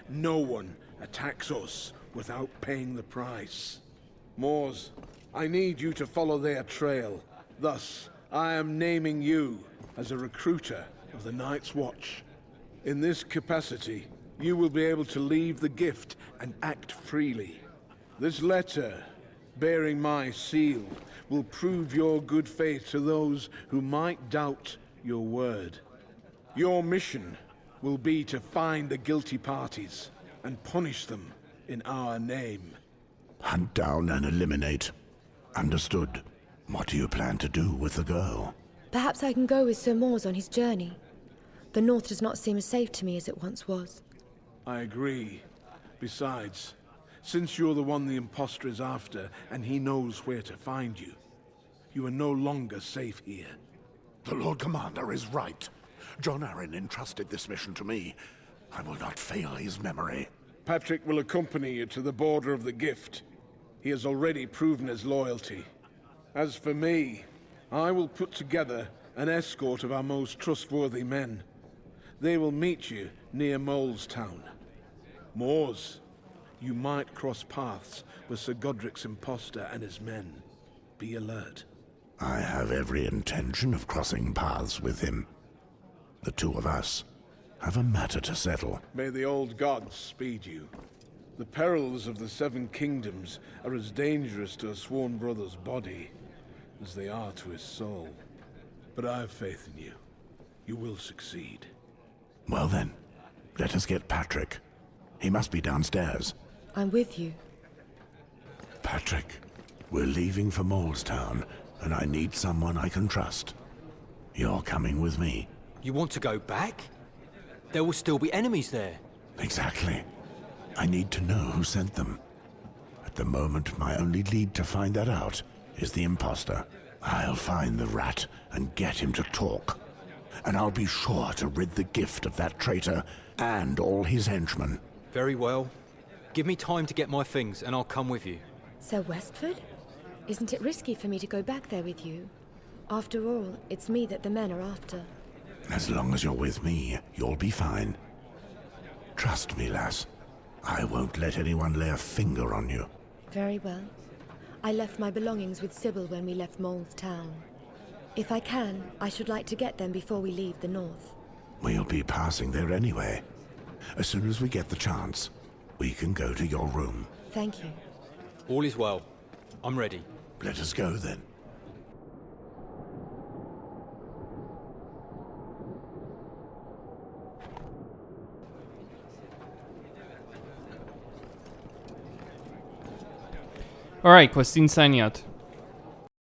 No one attacks us without paying the price. Moors, I need you to follow their trail. Thus, I am naming you as a recruiter of the Night's Watch. In this capacity, you will be able to leave the gift and act freely. This letter, bearing my seal, will prove your good faith to those who might doubt your word. Your mission will be to find the guilty parties and punish them in our name. Hunt down and eliminate. Understood. What do you plan to do with the girl? Perhaps I can go with Sir Mors on his journey. The North does not seem as safe to me as it once was. I agree. Besides, since you're the one the impostor is after, and he knows where to find you, you are no longer safe here. The Lord Commander is right. Jon Arryn entrusted this mission to me. I will not fail his memory. Patrick will accompany you to the border of the gift. He has already proven his loyalty. As for me, I will put together an escort of our most trustworthy men. They will meet you near Molestown. Mors, you might cross paths with Sir Godric's impostor and his men. Be alert. I have every intention of crossing paths with him. The two of us have a matter to settle. May the old gods speed you. The perils of the Seven Kingdoms are as dangerous to a sworn brother's body as they are to his soul. But I have faith in you. You will succeed. Well then, let us get Patrick. He must be downstairs. I'm with you. Patrick, we're leaving for Molestown, and I need someone I can trust. You're coming with me. You want to go back? There will still be enemies there. Exactly. I need to know who sent them. At the moment, my only lead to find that out is the imposter. I'll find the rat and get him to talk. And I'll be sure to rid the gift of that traitor and all his henchmen. Very well. Give me time to get my things and I'll come with you. Sir Westford? Isn't it risky for me to go back there with you? After all, it's me that the men are after. As long as you're with me, you'll be fine. Trust me, lass. I won't let anyone lay a finger on you. Very well. I left my belongings with Sybil when we left Molestown. If I can, I should like to get them before we leave the North. We'll be passing there anyway. As soon as we get the chance, we can go to your room. Thank you. All is well. I'm ready. Let us go then. Alright, questo insegnato.